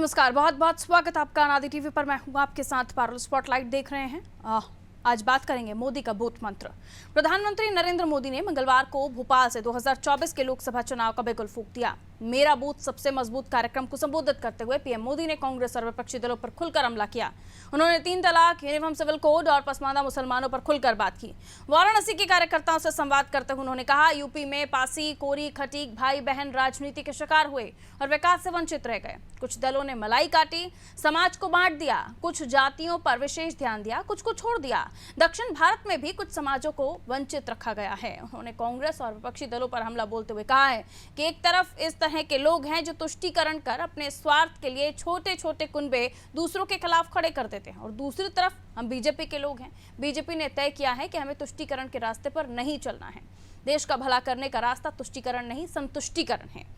नमस्कार, बहुत बहुत स्वागत आपका अनादि टीवी पर। मैं हूं आपके साथ पारुल। स्पॉटलाइट देख रहे हैं। आज बात करेंगे मोदी का बूथ मंत्र। प्रधानमंत्री नरेंद्र मोदी ने मंगलवार को भोपाल से 2024 के लोकसभा चुनाव का बिगुल फूंक दिया। मेरा बूथ सबसे मजबूत कार्यक्रम को संबोधित करते हुए पीएम मोदी ने कांग्रेस और विपक्षी दलों पर खुलकर हमला किया। उन्होंने 3 तलाक, यूनिफॉर्म सिविल कोड और पसमानदा मुसलमानों पर खुलकर बात की। वाराणसी के कार्यकर्ताओं से संवाद करते हुए उन्होंने कहा, यूपी में पासी, कोरी, खटीक भाई बहन राजनीति के शिकार हुए और विकास से वंचित रह गए। कुछ दलों ने मलाई काटी, समाज को बांट दिया, कुछ जातियों पर विशेष ध्यान दिया, कुछ को छोड़ दिया। दक्षिण भारत में भी कुछ समाजों को वंचित रखा गया है। उन्होंने कांग्रेस और विपक्षी दलों पर हमला बोलते हुए कहा है कि एक तरफ इस तरह के लोग हैं जो तुष्टीकरण कर अपने स्वार्थ के लिए छोटे छोटे कुनबे दूसरों के खिलाफ खड़े कर देते हैं, और दूसरी तरफ हम बीजेपी के लोग हैं। बीजेपी ने तय किया है कि हमें तुष्टीकरण के रास्ते पर नहीं चलना है। देश का भला करने का रास्ता तुष्टीकरण नहीं, संतुष्टीकरण है।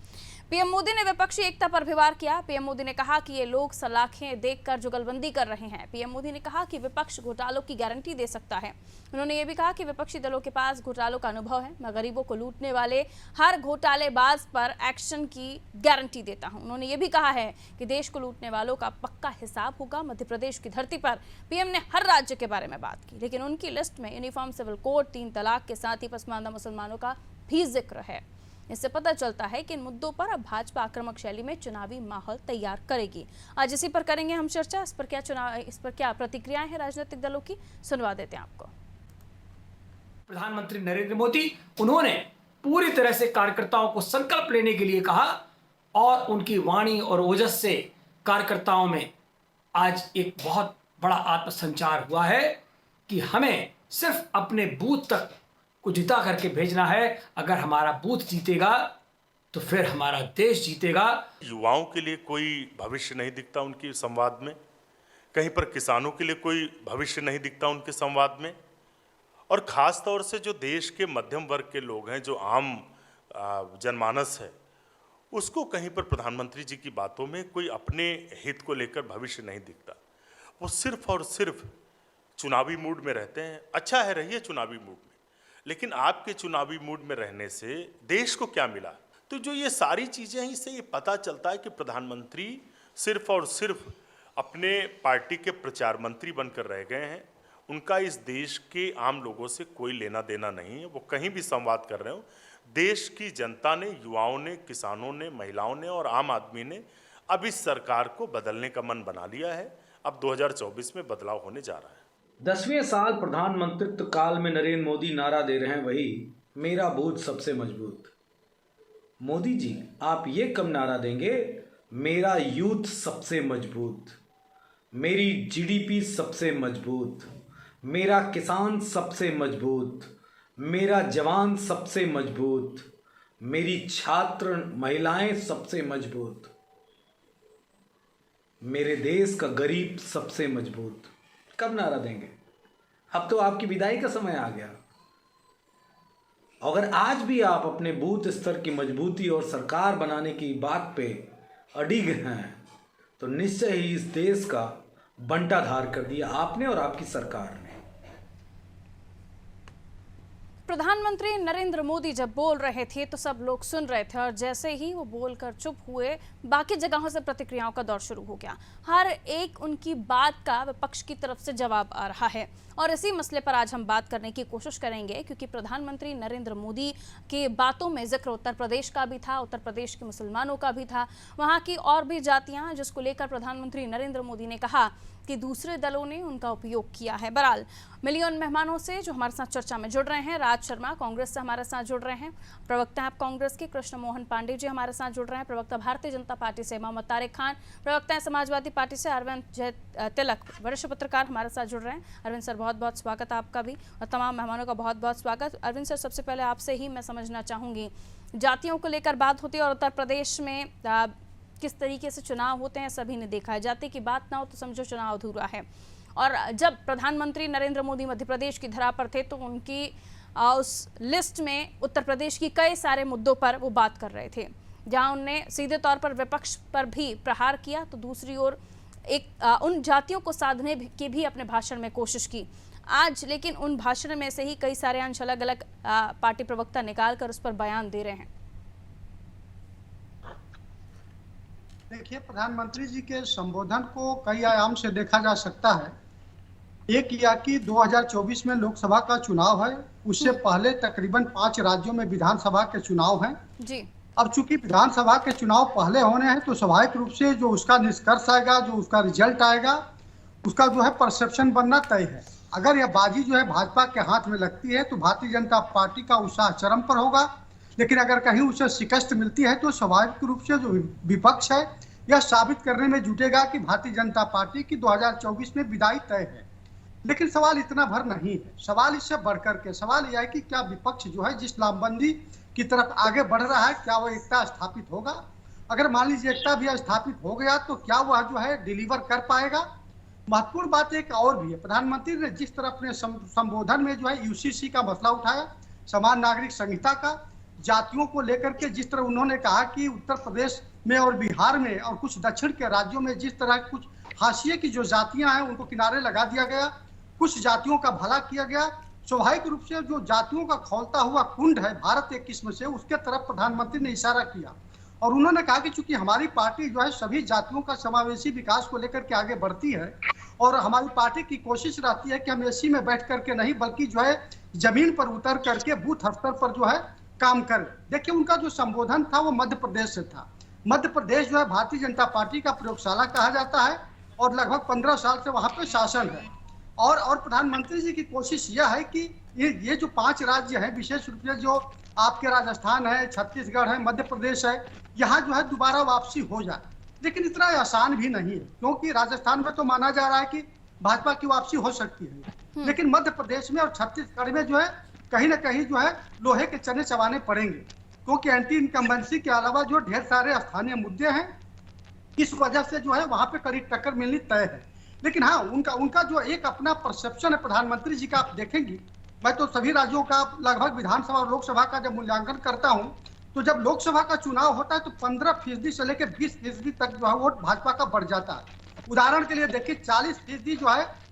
पीएम मोदी ने विपक्षी एकता पर भी वार किया। पीएम मोदी ने कहा कि ये लोग सलाखें देखकर जुगलबंदी कर रहे हैं। पीएम मोदी ने कहा कि विपक्ष घोटालों की गारंटी दे सकता है। उन्होंने ये भी कहा कि विपक्षी दलों के पास घोटालों का अनुभव है। मैं गरीबों को लूटने वाले हर घोटालेबाज पर एक्शन की गारंटी देता हूं। उन्होंने ये भी कहा है कि देश को लूटने वालों का पक्का हिसाब होगा। मध्य प्रदेश की धरती पर पीएम ने हर राज्य के बारे में बात की, लेकिन उनकी लिस्ट में यूनिफॉर्म सिविल कोड, 3 तलाक के साथ ही पसमानदा मुसलमानों का भी जिक्र है। इससे पता चलता है कि इन मुद्दों पर अब भाजपा आक्रामक शैली में चुनावी माहौल तैयार करेगी। आज इसी पर करेंगे हम चर्चा। इस पर क्या प्रतिक्रियाएं हैं राजनीतिक दलों की, सुनवा देते हैं आपको। प्रधानमंत्री नरेंद्र मोदी, उन्होंने पूरी तरह से कार्यकर्ताओं को संकल्प लेने के लिए कहा और उनकी वाणी और ओजस से कार्यकर्ताओं में आज एक बहुत बड़ा आत्मसंचार हुआ है कि हमें सिर्फ अपने बूथ तक को जिता करके भेजना है। अगर हमारा बूथ जीतेगा तो फिर हमारा देश जीतेगा। युवाओं के लिए कोई भविष्य नहीं दिखता उनके संवाद में, कहीं पर किसानों के लिए कोई भविष्य नहीं दिखता उनके संवाद में, और ख़ास तौर से जो देश के मध्यम वर्ग के लोग हैं, जो आम जनमानस है, उसको कहीं पर प्रधानमंत्री जी की बातों में कोई अपने हित को लेकर भविष्य नहीं दिखता। वो सिर्फ और सिर्फ चुनावी मूड में रहते हैं। अच्छा है, रहिए चुनावी मूड में, लेकिन आपके चुनावी मूड में रहने से देश को क्या मिला? तो जो ये सारी चीज़ें हैं, इससे ये पता चलता है कि प्रधानमंत्री सिर्फ और सिर्फ अपने पार्टी के प्रचार मंत्री बनकर रह गए हैं। उनका इस देश के आम लोगों से कोई लेना देना नहीं है। वो कहीं भी संवाद कर रहे हो, देश की जनता ने, युवाओं ने, किसानों ने, महिलाओं ने और आम आदमी ने अब इस सरकार को बदलने का मन बना लिया है। अब 2024 में बदलाव होने जा रहा है। 10वें साल प्रधानमंत्रित्व काल में नरेंद्र मोदी नारा दे रहे हैं, वही मेरा बूथ सबसे मजबूत। मोदी जी, आप ये कब नारा देंगे, मेरा यूथ सबसे मजबूत, मेरी जीडीपी सबसे मजबूत, मेरा किसान सबसे मजबूत, मेरा जवान सबसे मजबूत, मेरी छात्र महिलाएं सबसे मजबूत, मेरे देश का गरीब सबसे मजबूत। कब नारा देंगे? अब तो आपकी विदाई का समय आ गया। अगर आज भी आप अपने बूथ स्तर की मजबूती और सरकार बनाने की बात पे अडिग हैं, तो निश्चय ही इस देश का बंटाधार कर दिया आपने और आपकी सरकार ने। प्रधानमंत्री नरेंद्र मोदी जब बोल रहे थे तो सब लोग सुन रहे थे, और जैसे ही वो बोलकर चुप हुए, बाकी जगहों से प्रतिक्रियाओं का दौर शुरू हो गया। हर एक उनकी बात का विपक्ष की तरफ से जवाब आ रहा है, और इसी मसले पर आज हम बात करने की कोशिश करेंगे, क्योंकि प्रधानमंत्री नरेंद्र मोदी की बातों में जिक्र उत्तर प्रदेश का भी था, उत्तर प्रदेश के मुसलमानों का भी था, वहाँ की और भी जातियाँ, जिसको लेकर प्रधानमंत्री नरेंद्र मोदी ने कहा कि दूसरे दलों ने उनका उपयोग किया है। बहरहाल मिलियन मेहमानों से जो हमारे साथ चर्चा में जुड़ रहे हैं, राज शर्मा कांग्रेस से हमारे साथ जुड़ रहे हैं, प्रवक्ता हैं कांग्रेस के कृष्ण मोहन पांडे जी हमारे साथ जुड़ रहे हैं, प्रवक्ता भारतीय जनता पार्टी से मोहम्मद तारिक खान, प्रवक्ता हैं समाजवादी पार्टी से अरविंद तिलक, वरिष्ठ पत्रकार हमारे साथ जुड़ रहे हैं। अरविंद सर, बहुत बहुत स्वागत आपका भी, और तमाम मेहमानों का बहुत बहुत स्वागत। अरविंद सर, सबसे पहले आपसे ही मैं समझना चाहूँगी, जातियों को लेकर बात होती है और उत्तर प्रदेश में किस तरीके से चुनाव होते हैं सभी ने देखा है। जाति की बात ना हो तो समझो चुनाव अधूरा है। और जब प्रधानमंत्री नरेंद्र मोदी मध्य प्रदेश की धरा पर थे तो उनकी उस लिस्ट में उत्तर प्रदेश की कई सारे मुद्दों पर वो बात कर रहे थे, जहां उनने सीधे तौर पर विपक्ष पर भी प्रहार किया, तो दूसरी ओर एक उन जातियों को साधने की भी अपने भाषण में कोशिश की। आज लेकिन उन भाषण में से ही कई सारे अंश अलग अलग पार्टी प्रवक्ता निकाल कर उस पर बयान दे रहे हैं। देखिए, प्रधानमंत्री जी के संबोधन को कई आयाम से देखा जा सकता है। एक यह कि 2024 में लोकसभा का चुनाव है, उससे पहले तकरीबन 5 राज्यों में विधानसभा के चुनाव हैं। जी। अब चूंकि विधानसभा के चुनाव पहले होने हैं, तो स्वाभाविक रूप से जो उसका निष्कर्ष आएगा, जो उसका रिजल्ट आएगा, उसका जो है परसेप्शन बनना तय है। अगर यह बाजी जो है भाजपा के हाथ में लगती है, तो भारतीय जनता पार्टी का उत्साह चरम पर होगा। लेकिन अगर कहीं उसे शिकस्त मिलती है, तो स्वाभाविक रूप से जो विपक्ष है, यह साबित करने में जुटेगा कि भारतीय जनता पार्टी की 2024 में विदाई तय है। लेकिन सवाल इतना भर नहीं है। सवाल इससे बढ़कर के सवाल यह है कि क्या विपक्ष जो है जिस लामबंदी की तरफ आगे बढ़ रहा है, क्या वह एकता स्थापित होगा? अगर मान लीजिए एकता भी स्थापित हो गया, तो क्या वह जो है डिलीवर कर पाएगा? महत्वपूर्ण बात एक और भी है। प्रधानमंत्री ने जिस तरह अपने संबोधन में जो है यूसीसी का मसला उठाया, समान नागरिक संहिता का, जातियों को लेकर के जिस तरह उन्होंने कहा कि उत्तर प्रदेश में और बिहार में और कुछ दक्षिण के राज्यों में जिस तरह कुछ हाशिए की जो जातियां हैं उनको किनारे लगा दिया गया, कुछ जातियों का भला किया गया। स्वाभाविक रूप से जो जातियों का खौलता हुआ कुंड है भारत एक किस्म से, उसके तरफ प्रधानमंत्री ने इशारा किया और उन्होंने कहा कि चूंकि हमारी पार्टी जो है सभी जातियों का समावेशी विकास को लेकर के आगे बढ़ती है और हमारी पार्टी की कोशिश रहती है कि हम एसी में बैठ करके नहीं, बल्कि जो है जमीन पर उतर करके बूथ स्तर पर जो है काम करें। देखिए, उनका जो संबोधन था वो मध्य प्रदेश से था। मध्य प्रदेश जो है भारतीय जनता पार्टी का प्रयोगशाला कहा जाता है और लगभग 15 साल से वहां पे शासन है। और प्रधानमंत्री जी की कोशिश यह है कि ये जो 5 राज्य हैं, विशेष रूप से जो आपके राजस्थान है, छत्तीसगढ़ है, मध्य प्रदेश है, यहाँ जो है दोबारा वापसी हो जाए। लेकिन इतना आसान भी नहीं है, क्योंकि राजस्थान में तो माना जा रहा है कि भाजपा की वापसी हो सकती है, लेकिन मध्य प्रदेश में और छत्तीसगढ़ में जो है कहीं ना कहीं जो है लोहे के चने चबाने पड़ेंगे, क्योंकि एंटी इनकम्बेंसी के अलावा जो ढेर सारे स्थानीय मुद्दे हैं, इस वजह से जो है वहां पे कड़ी टक्कर मिलनी तय है। लेकिन हाँ, उनका जो एक अपना परसेप्शन है प्रधानमंत्री जी का, आप देखेंगे, मैं तो सभी राज्यों का लगभग विधानसभा और लोकसभा का जब मूल्यांकन करता हूं, तो जब लोकसभा का चुनाव होता है तो 15% से लेकर 20% तक जो है वोट भाजपा का बढ़ जाता है। उदाहरण के लिए देखिए, 40% जो है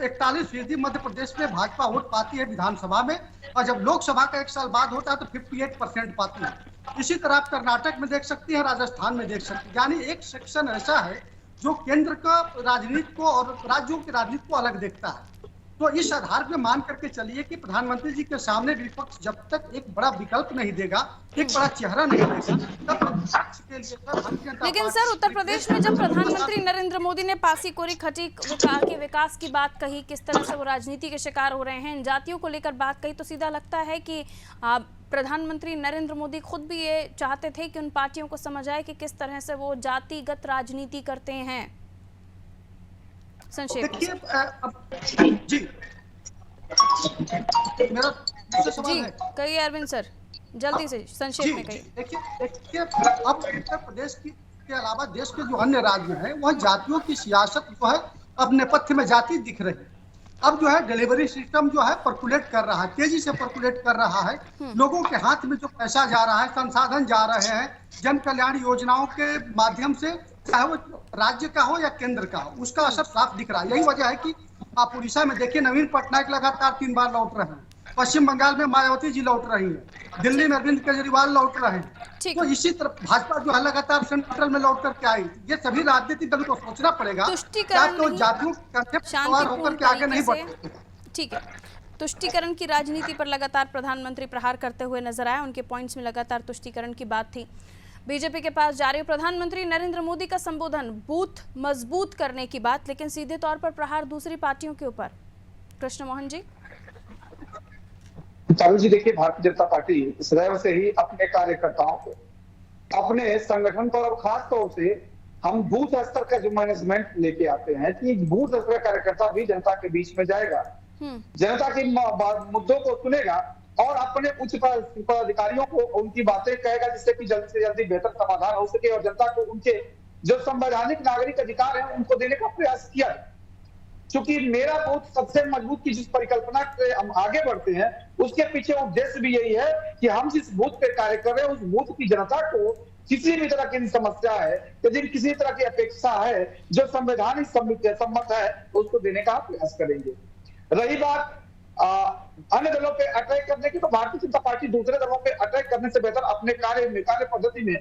41% मध्य प्रदेश में भाजपा वोट पाती है विधानसभा में, और जब लोकसभा का 1 साल बाद होता है तो 58% पाती है। इसी तरह आप कर्नाटक में देख सकती हैं, राजस्थान में देख सकती हैं। यानी एक सेक्शन ऐसा है जो केंद्र का राजनीति को और राज्यों की राजनीति को अलग देखता है। तो इस आधार पे मान करके चलिए कि प्रधानमंत्री जी के सामने विपक्ष जब तक एक बड़ा विकल्प नहीं देगा, एक बड़ा चेहरा नहीं देगा, तब विपक्ष के लिए लेकिन सर, उत्तर प्रदेश में जब प्रधानमंत्री नरेंद्र मोदी ने पासी कोरी खटी के विकास की बात कही, किस तरह से वो राजनीति के शिकार हो रहे हैं, इन जातियों को लेकर बात कही, तो सीधा लगता है कि प्रधानमंत्री नरेंद्र मोदी खुद भी ये चाहते थे कि उन पार्टियों को समझ आए कि किस तरह से वो जातिगत राजनीति करते हैं। संक्षेप में जी मेरा जी कहिए अरविंद सर, जल्दी से संक्षेप में कहिए। देखिए, अब उत्तर प्रदेश के अलावा देश के जो अन्य राज्य हैं, वह जातियों की सियासत जो है अब नेपथ्य में जाती दिख रही है। अब जो है डिलीवरी सिस्टम जो है पर्कुलेट कर रहा है, तेजी से पर्कुलेट कर रहा है। लोगों के हाथ में जो पैसा जा रहा है, संसाधन जा रहे हैं जन कल्याण योजनाओं के माध्यम से, चाहे वो राज्य का हो या केंद्र का हो, उसका असर साफ दिख रहा है। यही वजह है कि आप उड़ीसा में देखिए, नवीन पटनायक लगातार 3 बार लौट रहे हैं, पश्चिम बंगाल में मायावती जी लौट रही है, दिल्ली में अरविंद केजरीवाल लौट रहे हैं। तो इसी तरह भाजपा जो है लगातार सेंट्रल में लौट करके आई। ये सभी राजनीतिक दलों को सोचना पड़ेगा, तो जातियों होकर के आगे नहीं बढ़ सकते। ठीक है, तुष्टीकरण की राजनीति पर लगातार प्रधानमंत्री प्रहार करते हुए नजर आए, उनके पॉइंट्स में लगातार तुष्टीकरण की बात थी। बीजेपी के पास जा रही प्रधानमंत्री नरेंद्र मोदी का संबोधन, बूथ मजबूत करने की बात, लेकिन सीधे तौर पर प्रहार दूसरी पार्टियों के ऊपर। कृष्ण मोहन जी। चारू जी, देखिए, भारतीय जनता पार्टी सदैव से ही अपने कार्यकर्ताओं को, अपने संगठन पर, और खास तौर से हम बूथ स्तर का जो मैनेजमेंट लेके आते हैं कि बूथ स्तर का कार्यकर्ता भी जनता के बीच में जाएगा, जनता के मुद्दों को सुनेगा और अपने उच्च पदाधिकारियों को उनकी बातें कहेगा, जिससे कि जल्द से जल्दी बेहतर समाधान हो सके और जनता को उनके जो संवैधानिक नागरिक अधिकार है उनको देने का प्रयास किया। क्योंकि मेरा बूथ सबसे मजबूत की जिस परिकल्पना से हम आगे बढ़ते हैं, उसके पीछे उद्देश्य भी यही है कि हम जिस बूथ पे कार्य कर रहे हैं, उस बूथ की जनता को किसी भी तरह की समस्या है, यदि किसी तरह की अपेक्षा है जो संवैधानिक सम्मत है, उसको देने का प्रयास करेंगे। रही बात अन्य दलों पे अटैक करने की, तो भारतीय जनता पार्टी दूसरे दलों पे अटैक करने से बेहतर अपने कार्य पद्धति में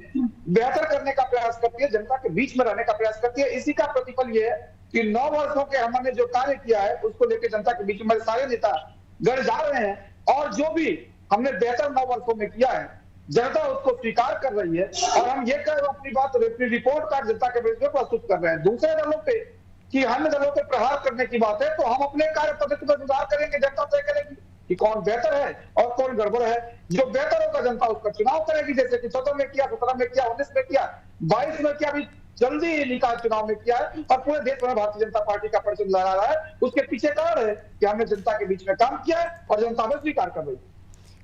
बेहतर करने का प्रयास करती है, जनता के बीच में रहने का प्रयास करती है। इसी का प्रतिफल ये है कि 9 वर्षों के हमने जो कार्य किया है उसको लेकर जनता के बीच में सारे नेता गढ़ जा रहे हैं, और जो भी हमने बेहतर 9 वर्षों में किया है जनता उसको स्वीकार कर रही है, और हम ये कर अपनी बात रिपोर्ट कार्ड जनता के बीच में प्रस्तुत कर रहे हैं। दूसरे दलों पे कि अन्य दलों पे प्रहार करने की बात है, तो हम अपने कार्य पद्धति में सुधार करेंगे, जनता तय करेगी कि कौन बेहतर है और कौन गड़बड़ है। जो बेहतर होगा जनता उसका चुनाव करेगी, जैसे कि 14 में किया, 17 में किया, 19 में किया, 22 में किया, अभी जल्दी ही निकाय चुनाव में किया है, और पूरे देश में भारतीय जनता पार्टी का परचम लहरा रहा है। उसके पीछे कारण है कि हमने जनता के बीच में काम किया है और जनता हमें स्वीकार कर रही है।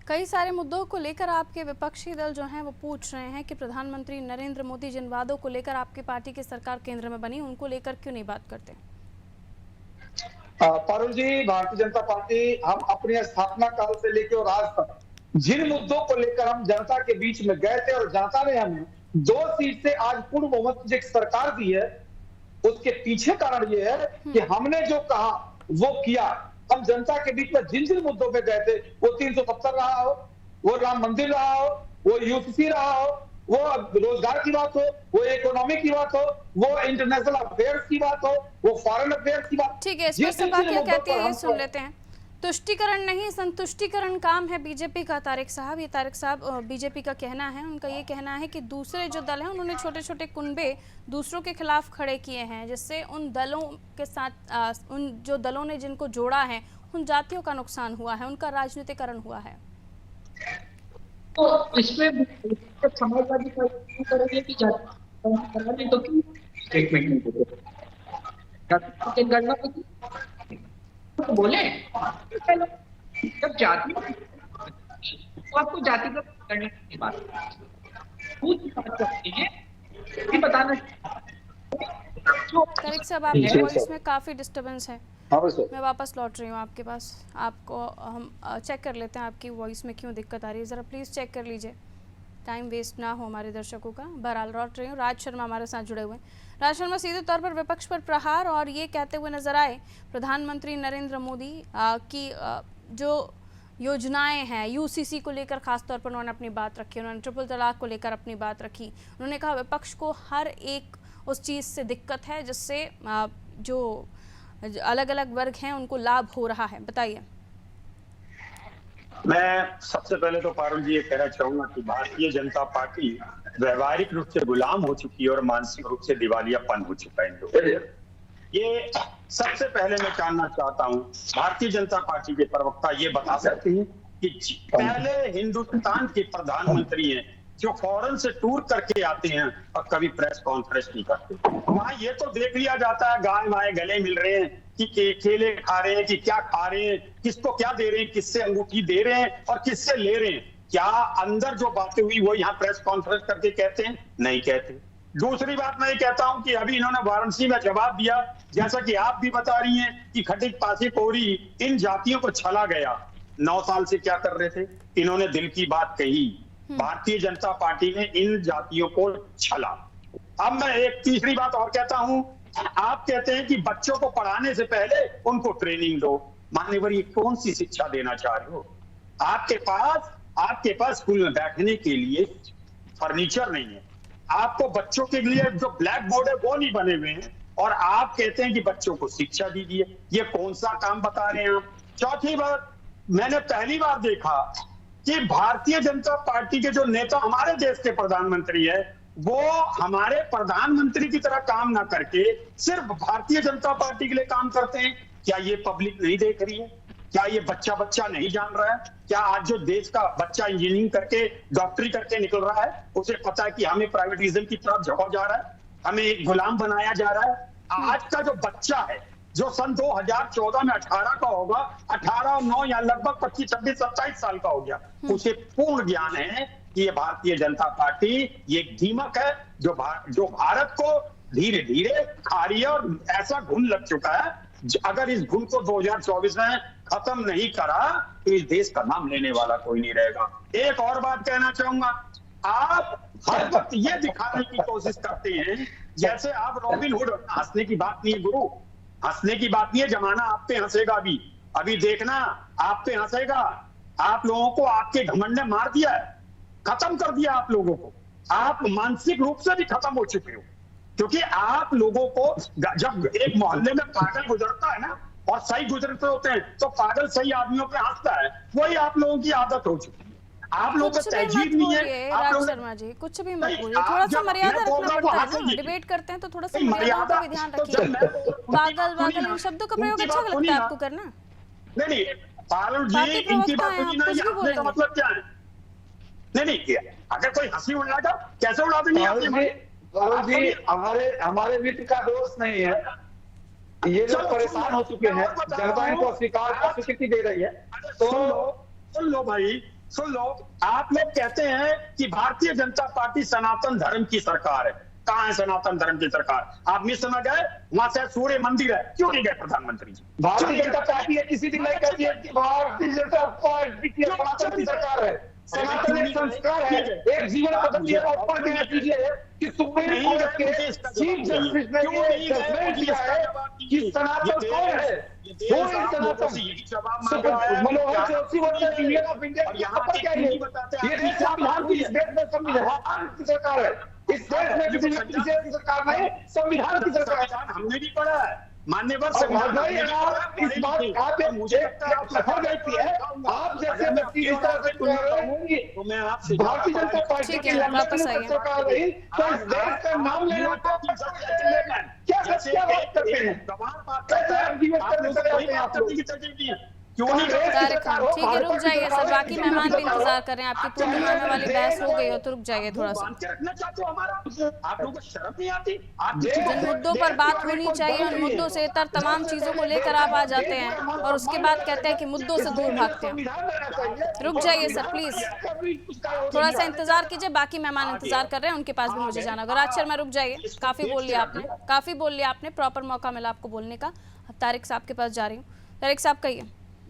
कई सारे मुद्दों को लेकर आपके विपक्षी दल जो हैं वो पूछ रहे हैं कि प्रधानमंत्री नरेंद्र मोदी जिन वादों को लेकर आपकी पार्टी की सरकार केंद्र में बनी, उनको लेकर क्यों नहीं बात करते? पारुल जी, भारतीय जनता पार्टी हम अपने स्थापना काल से लेकर और आज तक जिन मुद्दों को लेकर हम जनता के बीच में गए थे और जनता ने हमें 2 सीट से आज पूर्ण बहुमत की सरकार दी है, उसके पीछे कारण ये है कि हमने जो कहा वो किया। हम जनता के बीच में जिन जिन मुद्दों पे गए थे, वो 370 रहा हो, वो राम मंदिर रहा हो, वो यूसीसी रहा हो, वो रोजगार की बात हो, वो इकोनॉमी की बात हो, वो इंटरनेशनल अफेयर्स की बात हो, वो फॉरेन अफेयर्स की बात। ठीक है, इस पर सभा क्या कहती है ये सुन लेते हैं। तुष्टिकरण नहीं संतुष्टिकरण काम है बीजेपी का। तारिक साहब, ये तारिक साहब बीजेपी का कहना है, उनका ये कहना है कि दूसरे जो दल हैं उन्होंने छोटे छोटे कुनबे दूसरों के खिलाफ खड़े किए हैं, जिससे उन दलों के साथ उन जो दलों ने जिनको जोड़ा है उन जातियों का नुकसान हुआ है, उनका राजनीतिकरण हुआ है। तो इसमें समाजवादी करेंगे कि जाति तो क्यों स्टेटमेंट नहीं देते, गणना तो बोले जब जाति तो आपको जातिगत करने की बात करती है ये बताना। तारिक साहब, आपकी वॉइस में काफी डिस्टरबेंस है। मैं वापस लौट रही हूँ आपके पास, आपको हम चेक कर लेते हैं आपकी वॉइस में क्यों दिक्कत आ रही है, ज़रा प्लीज़ चेक कर लीजिए, टाइम वेस्ट ना हो हमारे दर्शकों का। बहरहाल लौट रही हूँ, राज शर्मा हमारे साथ जुड़े हुए हैं। राज शर्मा सीधे तौर पर विपक्ष पर प्रहार और ये कहते हुए नजर आए प्रधानमंत्री नरेंद्र मोदी की जो योजनाएं हैं यूसीसी को लेकर खास तौर पर उन्होंने अपनी बात रखी, उन्होंने ट्रिपल तलाक को लेकर अपनी बात रखी। उन्होंने कहा विपक्ष को हर एक उस चीज़ से दिक्कत है जिससे जो अलग अलग वर्ग हैं उनको लाभ हो रहा है। बताइए। मैं सबसे पहले तो पारुल जी ये कहना चाहूंगा कि भारतीय जनता पार्टी व्यवहारिक रूप से गुलाम हो चुकी है और मानसिक रूप से दिवालियापन हो चुका है। ये सबसे पहले मैं जानना चाहता हूं, भारतीय जनता पार्टी के प्रवक्ता ये बता सकते हैं कि पहले हिंदुस्तान के प्रधानमंत्री हैं जो फॉरेन से टूर करके आते हैं और कभी प्रेस कॉन्फ्रेंस नहीं करते। वहां ये तो देख लिया जाता है गाय माए गले मिल रहे हैं कि केले खा रहे हैं कि क्या खा रहे हैं, किसको क्या दे रहे हैं, किससे अंगूठी दे रहे हैं और किससे ले रहे हैं। क्या अंदर जो बातें हुई वो यहाँ प्रेस कॉन्फ्रेंस करके कहते हैं? नहीं कहते। दूसरी बात मैं ये कहता हूं कि अभी इन्होंने वाराणसी में जवाब दिया, जैसा कि आप भी बता रही हैं कि खटिक पासी कोरी इन जातियों को छला गया। 9 साल से क्या कर रहे थे? इन्होंने दिल की बात कही। भारतीय जनता पार्टी ने इन जातियों को छला। अब मैं एक तीसरी बात और कहता हूं, आप कहते हैं कि बच्चों को पढ़ाने से पहले उनको ट्रेनिंग दो। माननीय ये कौन सी शिक्षा देना चाह रहे हो? आपके पास स्कूल में बैठने के लिए फर्नीचर नहीं है, आपको बच्चों के लिए जो ब्लैक बोर्ड है वो नहीं बने हुए हैं, और आप कहते हैं कि बच्चों को शिक्षा दीजिए। ये कौन सा काम बता रहे हैं आप? चौथी बात, मैंने पहली बार देखा कि भारतीय जनता पार्टी के जो नेता हमारे देश के प्रधानमंत्री है वो हमारे प्रधानमंत्री की तरह काम ना करके सिर्फ भारतीय जनता पार्टी के लिए काम करते हैं। क्या ये पब्लिक नहीं देख रही है? क्या ये बच्चा नहीं जान रहा है? क्या आज जो देश का बच्चा इंजीनियरिंग करके डॉक्टरी करके निकल रहा है उसे पता है कि हमें प्राइवेटिज्म की तरफ झुका जा रहा है, हमें एक गुलाम बनाया जा रहा है? आज का जो बच्चा है जो सन 2014 में 18 का होगा, 18 और 9 या लगभग 25, 26, 27 साल का हो गया, उसे पूर्ण ज्ञान है कि ये भारतीय जनता पार्टी ये दीमक है जो भारत को धीरे धीरे खा रही है और ऐसा घुन लग चुका है। अगर इस घुन को 2024 में खत्म नहीं करा तो इस देश का नाम लेने वाला कोई नहीं रहेगा। एक और बात कहना चाहूंगा, आप हर वक्त ये दिखाने की कोशिश करते हैं जैसे आप रॉबिन हुड। हंसने की बात नहीं है गुरु, हंसने की बात नहीं है, जमाना आप पे हंसेगा भी। अभी देखना, आप पे हंसेगा, आप लोगों को आपके घमंड ने मार दिया है, खत्म कर दिया आप लोगों को। आप मानसिक रूप से भी खत्म हो चुके हो, क्योंकि आप लोगों को जब एक मोहल्ले में पागल गुजरता है ना और सही गुजरते होते हैं तो पागल सही आदमियों पे हंसता है, वही आप लोगों की आदत हो चुकी है। आप लोगों को तहजीब नहीं है। राज शर्मा जी कुछ भी मत बोलिए, थोड़ा सा मर्यादा रखना पड़ता है ना, डिबेट करते हैं तो थोड़ा सा मर्यादा का भी ध्यान रखिए। पागल इन शब्दों का प्रयोग अच्छा लगता है आपको करना? नहीं पारुल जी, इनकी बात सुनी ना, ये आपने का मतलब क्या है? नहीं, अगर कोई हंसी उड़ाएगा कैसे उड़ा देंगे? पारुल जी हमारे मित्र का दोष नहीं है, ये लोग परेशान हो चुके हैं, जनता इनको स्वीकृति दे रही है। तो सुन लो भाई, सुन लो, आप लोग कहते हैं कि भारतीय जनता पार्टी सनातन धर्म की सरकार है। कहाँ है सनातन धर्म की सरकार? आप मिस्र में गए, वहां से सूर्य मंदिर है, क्यों नहीं गए प्रधानमंत्री जी? भारतीय जनता पार्टी है, किसी दिन नहीं कहती है कि भारतीय जनता पार्टी की सनातन की सरकार है। सनातन एक संस्कार है, एक जीवन पद्धति है। और पढ़ के नतीजे कि सुप्रीम कोर्ट के चीफ जस्टिस ने ये जजमेंट दिया है कि सनातन कौन है, वो ही सनातन। मनोहर जोशी बोलते हैं इंडियन ऑफ इंडिया की खबर क्या है? ये संविधान की, इस देश में संविधान की सरकार है, इस देश में किसी की सरकार नहीं, संविधान की सरकार है। हमने भी पढ़ा है मान्यवर से। इस बात आप मुझे गलती है, आप जैसे व्यक्ति इस तरह से तो मैं आपसे भारतीय जनता पार्टी की सरकार रही तो इस देश का नाम लेना क्या बात करते हैं? कैसे आर्गुमेंट करते हैं आप लोग? ठीक है, रुक जाइए सर, बाकी मेहमान भी इंतजार कर रहे हैं। आपकी पूर्णिमा वाली बहस हो गई हो तो रुक जाइए थोड़ा सा। आप लोगों को शर्म नहीं आती? जिन मुद्दों पर बात होनी चाहिए उन मुद्दों से इतर तमाम चीजों को लेकर आप आ जाते हैं और उसके बाद कहते हैं कि मुद्दों से दूर भागते हैं। रुक जाइए सर प्लीज, थोड़ा सा इंतजार कीजिए, बाकी मेहमान इंतजार कर रहे हैं, उनके पास भी मुझे जाना होगा। राज शर्मा रुक जाइए, काफी बोल लिया आपने, प्रॉपर मौका मिला आपको बोलने का। तारिक साहब के पास जा रही हूँ। तारिक साहब कहिए।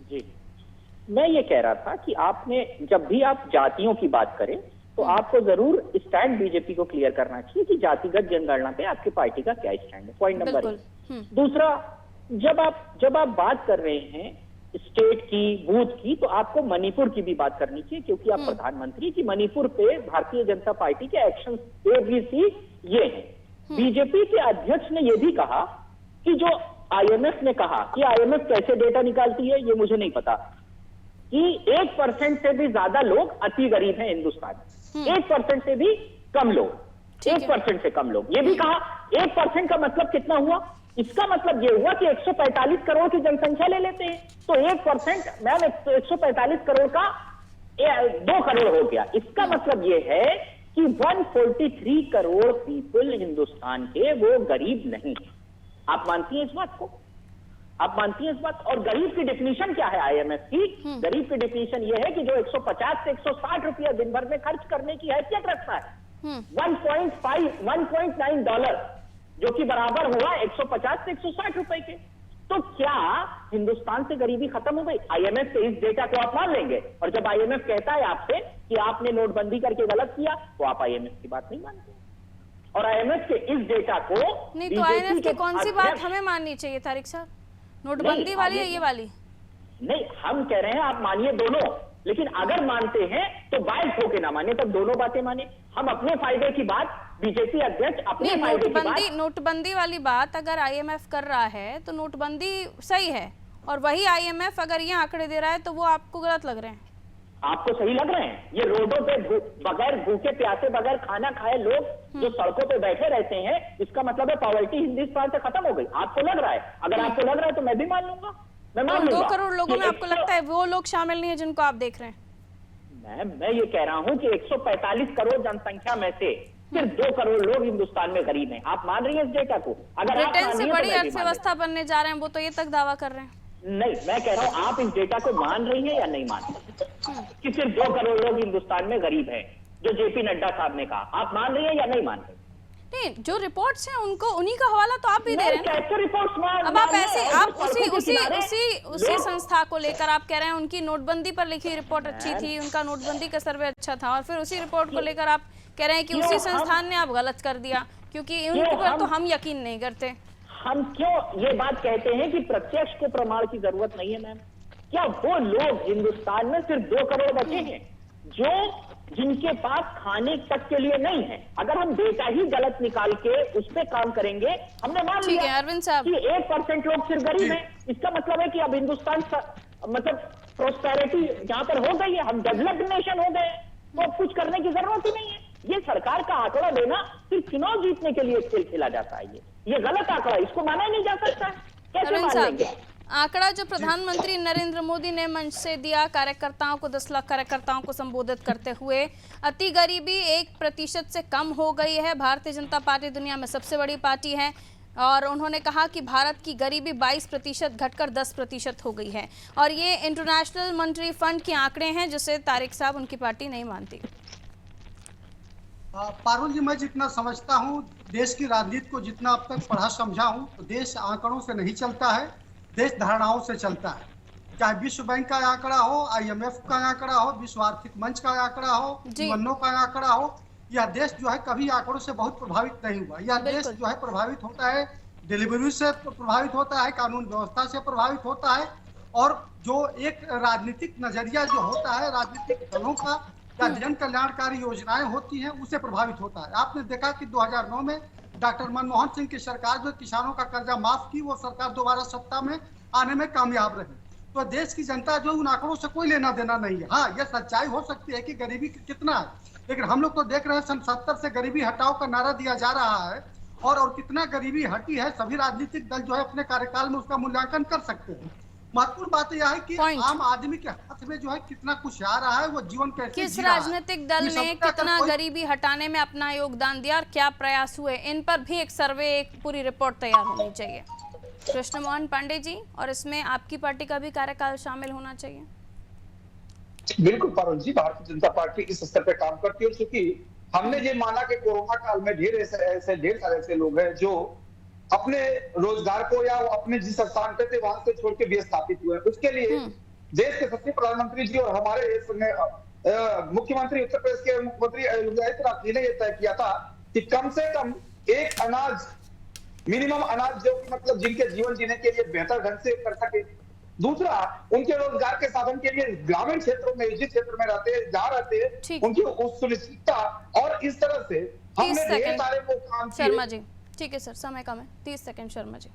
जी, मैं ये कह रहा था कि आपने जब भी आप जातियों की बात करें तो आपको जरूर स्टैंड बीजेपी को क्लियर करना चाहिए कि जातिगत जनगणना पे आपकी पार्टी का क्या स्टैंड है। Point number 1। दूसरा, जब आप बात कर रहे हैं स्टेट की, बूथ की, तो आपको मणिपुर की भी बात करनी चाहिए, क्योंकि आप प्रधानमंत्री की मणिपुर पे भारतीय जनता पार्टी के एक्शन ABC ये है। बीजेपी के अध्यक्ष ने यह भी कहा कि जो IMF ने कहा कि IMF कैसे डेटा निकालती है ये मुझे नहीं पता, कि 1% से भी ज्यादा लोग अति गरीब हैं हिंदुस्तान में, 1% से भी कम लोग, 1% से कम लोग। ये भी कहा 1% का मतलब कितना हुआ? इसका मतलब ये हुआ कि 145 करोड़ की जनसंख्या ले लेते हैं तो 1% मैम 145 करोड़ का 2 करोड़ हो गया। इसका मतलब ये है कि 143 करोड़ पीपल हिंदुस्तान के वो गरीब नहीं है। आप मानती हैं इस बात को? आप मानती हैं इस बात? और गरीब की डेफिनेशन क्या है IMF की? गरीब की डेफिनेशन ये है कि जो 150 से 160 रुपया दिन भर में खर्च करने की हैसियत रखता है। 1.9 डॉलर, जो कि बराबर हुआ 150 से 160 रुपए के। तो क्या हिंदुस्तान से गरीबी खत्म हो गई? IMF के इस डेटा को आप मान लेंगे? और जब IMF कहता है आपसे कि आपने नोटबंदी करके गलत किया तो आप IMF की बात नहीं मानते। और IMF के इस डेटा को नहीं, तो IMF की कौन सी बात हमें माननी चाहिए तारिक साहब? नोटबंदी वाली है ये वाली? नहीं, हम कह रहे हैं आप मानिए दोनों, लेकिन अगर मानते हैं तो बाइट होके ना माने, तब दोनों बातें माने। हम अपने फायदे की बात, बीजेपी अध्यक्ष अपने फायदे की बात। नोटबंदी वाली बात अगर IMF कर रहा है तो नोटबंदी सही है, और वही IMF अगर ये आंकड़े दे रहा है तो वो आपको गलत लग रहे हैं? आपको सही लग रहे हैं? ये रोडों पे बगैर भूखे प्यासे, बगैर खाना खाए लोग जो सड़कों पे बैठे रहते हैं, इसका मतलब है पॉवर्टी हिंदुस्तान से खत्म हो गई। आपको लग रहा है? अगर आपको लग रहा है तो मैं भी मान लूंगा, मैं मान लूंगा। 2 करोड़ लोगों में आपको लगता है वो लोग शामिल नहीं है जिनको आप देख रहे हैं? मैं ये कह रहा हूं कि 145 करोड़ जनसंख्या में से सिर्फ 2 करोड़ लोग हिंदुस्तान में गरीब हैं। आप मान रही हैं इस डेटा को? अगर ब्रिटेन से बड़ी अर्थव्यवस्था बनने जा रहे हैं वो तो ये तक दावा कर रहे हैं। नहीं, मैं कह रहा हूं आप इस डेटा को मान रही हैं या नहीं मान रही कि सिर्फ 2 करोड़ लोग हिंदुस्तान में गरीब हैं, जो JP नड्डा साहब ने कहा? आप मान रही हैं या नहीं मान रही? नहीं, जो रिपोर्ट्स हैं उनको उन्हीं का हवाला तो आप भी दे रहे हैं। कैसे रिपोर्ट्स? अब आप ऐसे आप उसी संस्था को लेकर आप कह रहे हैं उनकी नोटबंदी पर लिखी रिपोर्ट अच्छी थी, उनका नोटबंदी का सर्वे अच्छा था, और फिर उसी रिपोर्ट को लेकर आप कह रहे हैं कि उसी संस्थान ने आप गलत कर दिया क्योंकि उन पर तो हम यकीन नहीं करते। हम क्यों ये बात कहते हैं कि प्रत्यक्ष को प्रमाण की जरूरत नहीं है मैम? क्या वो लोग हिंदुस्तान में सिर्फ 2 करोड़ बचे हैं जो जिनके पास खाने तक के लिए नहीं है? अगर हम डेटा ही गलत निकाल के उस पर काम करेंगे, हमने मान ठीक है लिया अरविंद साहब, कि 1% लोग सिर्फ गरीब हैं, इसका मतलब है कि अब हिंदुस्तान मतलब प्रोस्पेरिटी जहां पर हो गई है, हम डेवलप्ड नेशन हो गए, तो अब कुछ करने की जरूरत ही नहीं है। ये सरकार का आंकड़ा देना सिर्फ चुनाव जीतने के लिए खेल खेला जाता है। ये गलत आंकड़ा, इसको माना ही नहीं जा सकता। कैसे अरविंद मान लेंगे? साहब, आंकड़ा जो प्रधानमंत्री नरेंद्र मोदी ने मंच से दिया, कार्यकर्ताओं को 10 लाख कार्यकर्ताओं को संबोधित करते हुए, अति गरीबी 1% से कम हो गई है, भारतीय जनता पार्टी दुनिया में सबसे बड़ी पार्टी है, और उन्होंने कहा कि भारत की गरीबी 22% घटकर 10% हो गई है, और ये इंटरनेशनल मॉनेटरी फंड के आंकड़े हैं जिसे तारिक साहब उनकी पार्टी नहीं मानती। पारुल जी, मैं जितना समझता हूँ, देश की राजनीति को जितना अब तक पढ़ा समझा हूँ, तो देश आंकड़ों से नहीं चलता है, देश धारणाओं से चलता है। चाहे विश्व बैंक का आंकड़ा हो, IMF का आंकड़ा हो, विश्व आर्थिक मंच का आंकड़ा हो, UNO का आंकड़ा हो, यह देश जो है कभी आंकड़ों से बहुत प्रभावित नहीं हुआ। यह देश जो है प्रभावित होता है डिलीवरी से, प्रभावित होता है कानून व्यवस्था से, प्रभावित होता है, और जो एक राजनीतिक नजरिया जो होता है राजनीतिक दलों का या जन कल्याणकारी योजनाएं होती हैं, उससे प्रभावित होता है। आपने देखा कि 2009 में डॉक्टर मनमोहन सिंह की सरकार जो किसानों का कर्जा माफ की, वो सरकार दोबारा सत्ता में आने में कामयाब रही। तो देश की जनता जो उन आंकड़ों से कोई लेना देना नहीं है। हाँ, यह सच्चाई हो सकती है कि गरीबी कितना है, लेकिन हम लोग तो देख रहे हैं सन 70 से गरीबी हटाओ का नारा दिया जा रहा है, और कितना गरीबी हटी है सभी राजनीतिक दल जो है अपने कार्यकाल में उसका मूल्यांकन कर सकते हैं। महत्वपूर्ण बात यह है कि आम आदमी के हाथ में जो है कितना कुछ आ रहा है, वो जीवन कैसे किस जी रहा है। राजनीतिक दल ने कितना गरीबी हटाने में अपना योगदान दिया और क्या प्रयास हुए, इन पर भी एक सर्वे, एक पूरी रिपोर्ट तैयार होनी चाहिए। कृष्ण मोहन पांडे जी, और इसमें आपकी पार्टी का भी कार्यकाल शामिल होना चाहिए। बिल्कुल पारुल जी, भारतीय जनता पार्टी इस स्तर पे काम करती है, और चूंकि हमने ये माना कि कोरोना काल में ढेर सारे ऐसे लोग हैं जो अपने रोजगार को या अपने जिस स्थान पे थे वहां से छोड़ के विस्थापित हुए। उसके लिए देश के सचिव प्रधानमंत्री जी और हमारे मुख्यमंत्री, उत्तर प्रदेश के मुख्यमंत्री योगी आदित्यनाथ जी ने यह तय किया था कि कम से कम एक अनाज, मिनिमम अनाज, जो मतलब जिनके जीवन जीने के लिए बेहतर ढंग से कर सके। दूसरा, उनके रोजगार के साधन के लिए ग्रामीण क्षेत्रों में, जिस क्षेत्र में रहते हैं, जहाँ रहते हैं, उनकी उस सुनिश्चितता, और इस तरह से हमने ढेर सारे वो काम किए। शर्मा जी, ठीक है सर, समय कम है, 30 सेकंड शर्मा जी।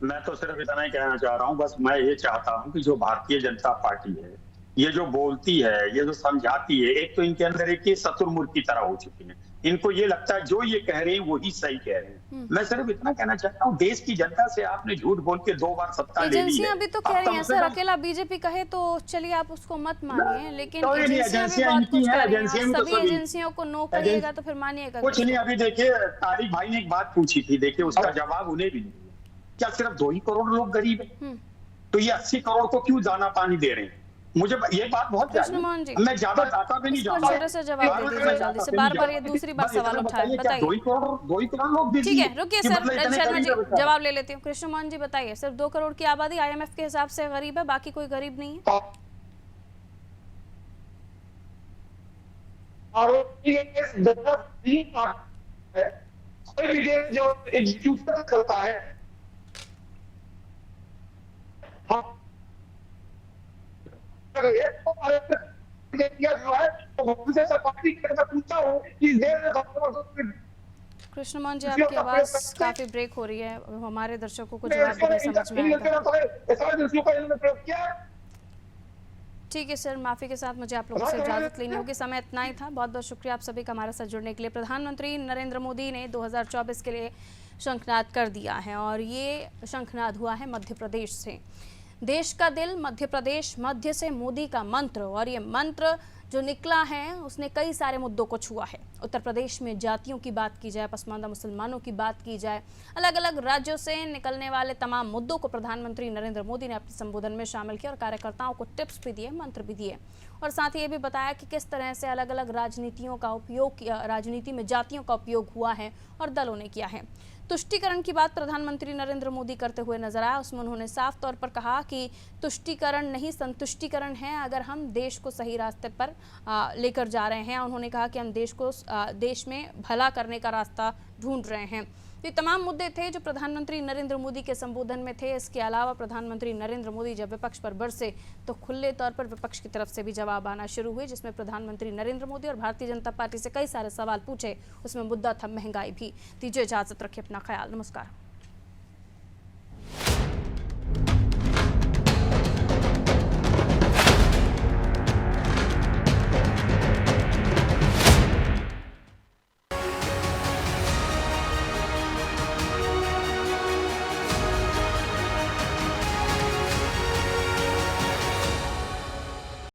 मैं तो सिर्फ इतना ही कहना चाह रहा हूं, बस मैं ये चाहता हूं कि जो भारतीय जनता पार्टी है, ये जो बोलती है, ये जो समझाती है, एक तो इनके अंदर एक शुतुरमुर्ग की तरह हो चुकी है। इनको ये लगता है जो ये कह रहे हैं वही सही कह रहे हैं। मैं सिर्फ इतना कहना चाहता हूँ, देश की जनता से आपने झूठ बोल के 2 बार सत्ता ले ली है। एजेंसियां भी तो कह रही हैं सर, अकेला बीजेपी कहे तो चलिए आप उसको मत मानिए, लेकिन एजेंसियां भी बहुत कुछ कह रही हैं। सभी एजेंसियों को नो करिएगा तो फिर मानिएगा कुछ नहीं। अभी देखिए, तारिक भाई ने एक बात पूछी थी, देखिए उसका जवाब उन्हें भी नहीं। क्या सिर्फ 2 ही करोड़ लोग गरीब है? तो ये 80 करोड़ को क्यों दाना पानी दे रहे हैं? मुझे ये बात बहुत मैं ज्यादा दाता भी नहीं जानता। छोटे से जवाब दे दीजिए जल्दी से, बार-बार ये दूसरी बार सवाल उठाए, बताइए। 2 ही करोड़ लोग, ठीक है, रुकिए सर, शर्मा जी जवाब ले लेती हूँ। कृष्ण मोहन जी बताइए, सिर्फ 2 करोड़ की आबादी IMF के हिसाब से गरीब है, बाकी कोई गरीब नहीं है? और कोई भी देश जो एग्जीक्यूशन करता है, कृष्ण मोहन जी, आपकी आवाज काफी ब्रेक हो रही है, हमारे दर्शकों को जवाब देने समझ में आएगा। ठीक है सर, माफी के साथ मुझे आप लोगों से इजाजत लेनी होगी, समय इतना ही था। बहुत बहुत शुक्रिया आप सभी का हमारे साथ जुड़ने के लिए। प्रधानमंत्री नरेंद्र मोदी ने 2024 के लिए शंखनाद कर दिया है, और ये शंखनाद हुआ है मध्य प्रदेश से। देश का दिल मध्य प्रदेश, मध्य से मोदी का मंत्र, और ये मंत्र जो निकला है उसने कई सारे मुद्दों को छुआ है। उत्तर प्रदेश में जातियों की बात की जाए, पसमानदा मुसलमानों की बात की जाए, अलग अलग राज्यों से निकलने वाले तमाम मुद्दों को प्रधानमंत्री नरेंद्र मोदी ने अपने संबोधन में शामिल किया, और कार्यकर्ताओं को टिप्स भी दिए, मंत्र भी दिए, और साथ ही ये भी बताया कि किस तरह से अलग अलग राजनीतियों का उपयोग, राजनीति में जातियों का उपयोग हुआ है और दलों ने किया है। तुष्टीकरण की बात प्रधानमंत्री नरेंद्र मोदी करते हुए नजर आया। उसमें उन्होंने साफ तौर पर कहा कि तुष्टीकरण नहीं, संतुष्टीकरण है, अगर हम देश को सही रास्ते पर लेकर जा रहे हैं। उन्होंने कहा कि हम देश को देश में भला करने का रास्ता ढूंढ रहे हैं। ये तमाम मुद्दे थे जो प्रधानमंत्री नरेंद्र मोदी के संबोधन में थे। इसके अलावा प्रधानमंत्री नरेंद्र मोदी जब विपक्ष पर बरसे तो खुले तौर पर विपक्ष की तरफ से भी जवाब आना शुरू हुए, जिसमें प्रधानमंत्री नरेंद्र मोदी और भारतीय जनता पार्टी से कई सारे सवाल पूछे। उसमें मुद्दा था महंगाई भी। दीजिए इजाजत, रखिए अपना ख्याल। नमस्कार।